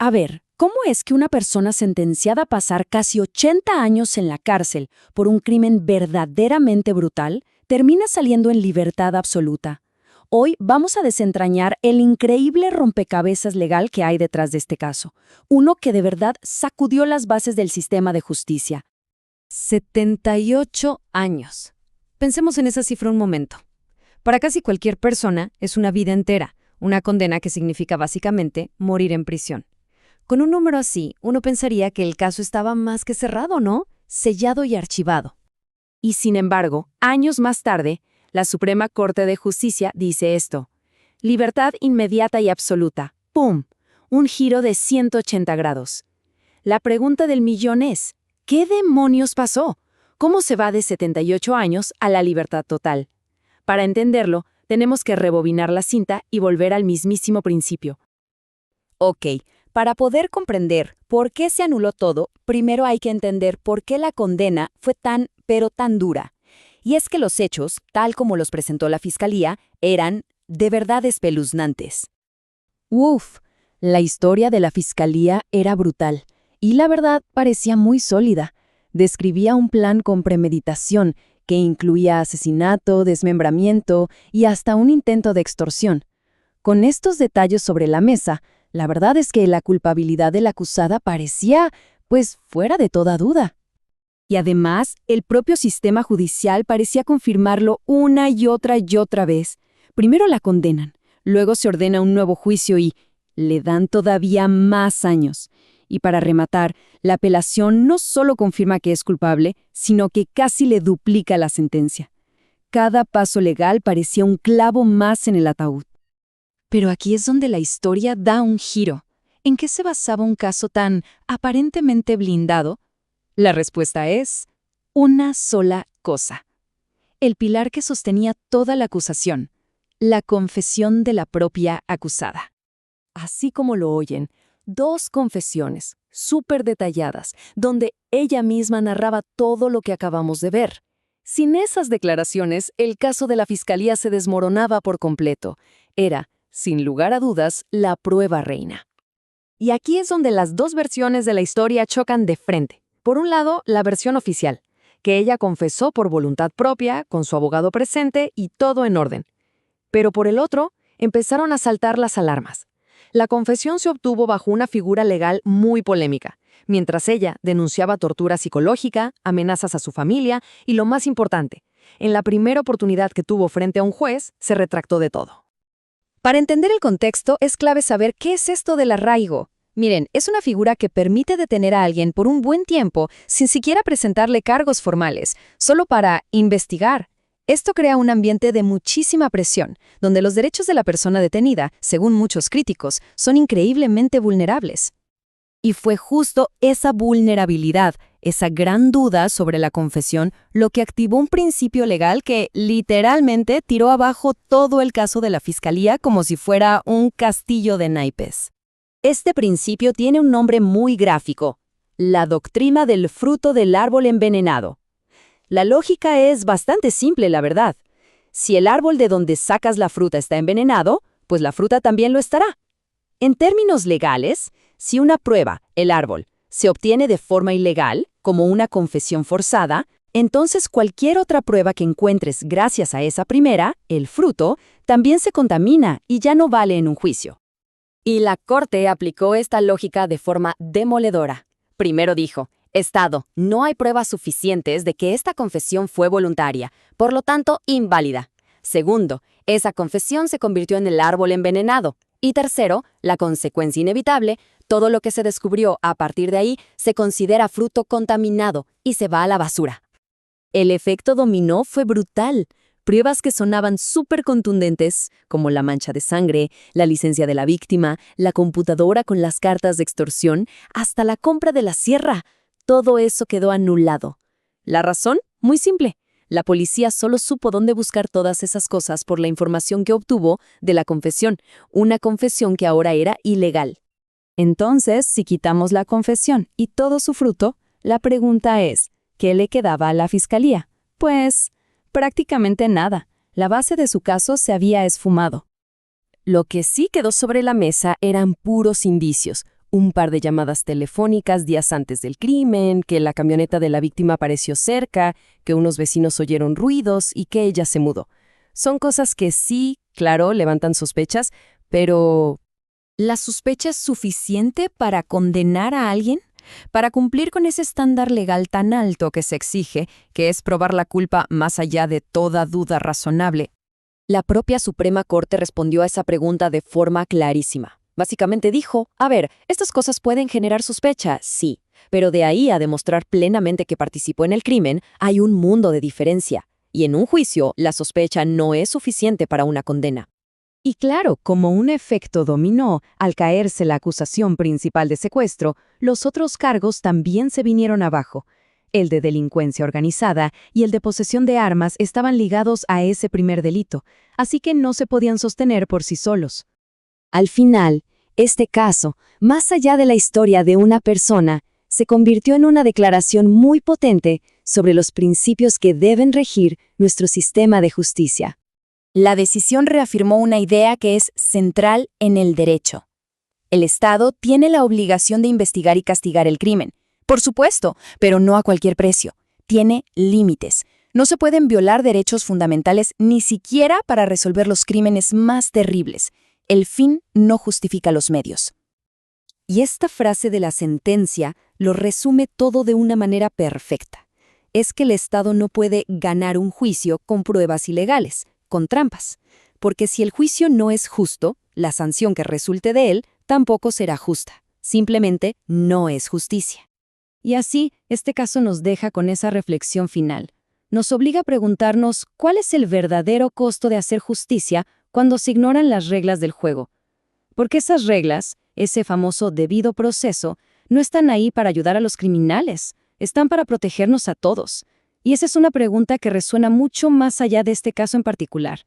A ver, ¿cómo es que una persona sentenciada a pasar casi 80 años en la cárcel por un crimen verdaderamente brutal termina saliendo en libertad absoluta? Hoy vamos a desentrañar el increíble rompecabezas legal que hay detrás de este caso, uno que de verdad sacudió las bases del sistema de justicia. 78 años. Pensemos en esa cifra un momento. Para casi cualquier persona es una vida entera, una condena que significa básicamente morir en prisión. Con un número así, uno pensaría que el caso estaba más que cerrado, ¿no? Sellado y archivado. Y sin embargo, años más tarde, la Suprema Corte de Justicia dice esto: libertad inmediata y absoluta. ¡Pum! Un giro de 180 grados. La pregunta del millón es, ¿qué demonios pasó? ¿Cómo se va de 78 años a la libertad total? Para entenderlo, tenemos que rebobinar la cinta y volver al mismísimo principio. Ok, para poder comprender por qué se anuló todo, primero hay que entender por qué la condena fue tan, pero tan dura. Y es que los hechos, tal como los presentó la Fiscalía, eran de verdad espeluznantes. Uf, la historia de la Fiscalía era brutal, y la verdad parecía muy sólida. Describía un plan con premeditación que incluía asesinato, desmembramiento y hasta un intento de extorsión. Con estos detalles sobre la mesa, la verdad es que la culpabilidad de la acusada parecía, pues, fuera de toda duda. Y además, el propio sistema judicial parecía confirmarlo una y otra vez. Primero la condenan, luego se ordena un nuevo juicio y le dan todavía más años. Y para rematar, la apelación no solo confirma que es culpable, sino que casi le duplica la sentencia. Cada paso legal parecía un clavo más en el ataúd. Pero aquí es donde la historia da un giro. ¿En qué se basaba un caso tan aparentemente blindado? La respuesta es una sola cosa. El pilar que sostenía toda la acusación, la confesión de la propia acusada. Así como lo oyen, 2 confesiones, súper detalladas, donde ella misma narraba todo lo que acabamos de ver. Sin esas declaraciones, el caso de la Fiscalía se desmoronaba por completo. Era, sin lugar a dudas, la prueba reina. Y aquí es donde las 2 versiones de la historia chocan de frente. Por un lado, la versión oficial, que ella confesó por voluntad propia, con su abogado presente y todo en orden. Pero por el otro, empezaron a saltar las alarmas. La confesión se obtuvo bajo una figura legal muy polémica, mientras ella denunciaba tortura psicológica, amenazas a su familia y, lo más importante, en la primera oportunidad que tuvo frente a un juez, se retractó de todo. Para entender el contexto, es clave saber qué es esto del arraigo. Miren, es una figura que permite detener a alguien por un buen tiempo sin siquiera presentarle cargos formales, solo para investigar. Esto crea un ambiente de muchísima presión, donde los derechos de la persona detenida, según muchos críticos, son increíblemente vulnerables. Y fue justo esa vulnerabilidad, esa gran duda sobre la confesión, lo que activó un principio legal que literalmente tiró abajo todo el caso de la Fiscalía como si fuera un castillo de naipes. Este principio tiene un nombre muy gráfico: la doctrina del fruto del árbol envenenado. La lógica es bastante simple, la verdad. Si el árbol de donde sacas la fruta está envenenado, pues la fruta también lo estará. En términos legales, si una prueba, el árbol, se obtiene de forma ilegal, como una confesión forzada, entonces cualquier otra prueba que encuentres gracias a esa primera, el fruto, también se contamina y ya no vale en un juicio. Y la Corte aplicó esta lógica de forma demoledora. Primero dijo: Estado, no hay pruebas suficientes de que esta confesión fue voluntaria, por lo tanto, inválida. Segundo, esa confesión se convirtió en el árbol envenenado. Y tercero, la consecuencia inevitable, todo lo que se descubrió a partir de ahí se considera fruto contaminado y se va a la basura. El efecto dominó fue brutal. Pruebas que sonaban súper contundentes, como la mancha de sangre, la licencia de la víctima, la computadora con las cartas de extorsión, hasta la compra de la sierra. Todo eso quedó anulado. ¿La razón? Muy simple. La policía solo supo dónde buscar todas esas cosas por la información que obtuvo de la confesión, una confesión que ahora era ilegal. Entonces, si quitamos la confesión y todo su fruto, la pregunta es, ¿qué le quedaba a la Fiscalía? Pues prácticamente nada. La base de su caso se había esfumado. Lo que sí quedó sobre la mesa eran puros indicios, un par de llamadas telefónicas días antes del crimen, que la camioneta de la víctima apareció cerca, que unos vecinos oyeron ruidos y que ella se mudó. Son cosas que sí, claro, levantan sospechas, pero ¿La sospecha es suficiente para condenar a alguien? Para cumplir con ese estándar legal tan alto que se exige, que es probar la culpa más allá de toda duda razonable. la propia Suprema Corte respondió a esa pregunta de forma clarísima. Básicamente dijo, a ver, estas cosas pueden generar sospecha, sí, pero de ahí a demostrar plenamente que participó en el crimen, hay un mundo de diferencia. Y en un juicio, la sospecha no es suficiente para una condena. Y claro, como un efecto dominó, al caerse la acusación principal de secuestro, los otros cargos también se vinieron abajo. El de delincuencia organizada y el de posesión de armas estaban ligados a ese primer delito, así que no se podían sostener por sí solos. Al final, este caso, más allá de la historia de una persona, se convirtió en una declaración muy potente sobre los principios que deben regir nuestro sistema de justicia. La decisión reafirmó una idea que es central en el derecho. El Estado tiene la obligación de investigar y castigar el crimen. Por supuesto, pero no a cualquier precio. Tiene límites. No se pueden violar derechos fundamentales ni siquiera para resolver los crímenes más terribles. El fin no justifica los medios. Y esta frase de la sentencia lo resume todo de una manera perfecta. Es que el Estado no puede ganar un juicio con pruebas ilegales, con trampas, porque si el juicio no es justo, la sanción que resulte de él tampoco será justa. Simplemente no es justicia. Y así, este caso nos deja con esa reflexión final. Nos obliga a preguntarnos cuál es el verdadero costo de hacer justicia cuando se ignoran las reglas del juego. Porque esas reglas, ese famoso debido proceso, no están ahí para ayudar a los criminales, están para protegernos a todos. Y esa es una pregunta que resuena mucho más allá de este caso en particular.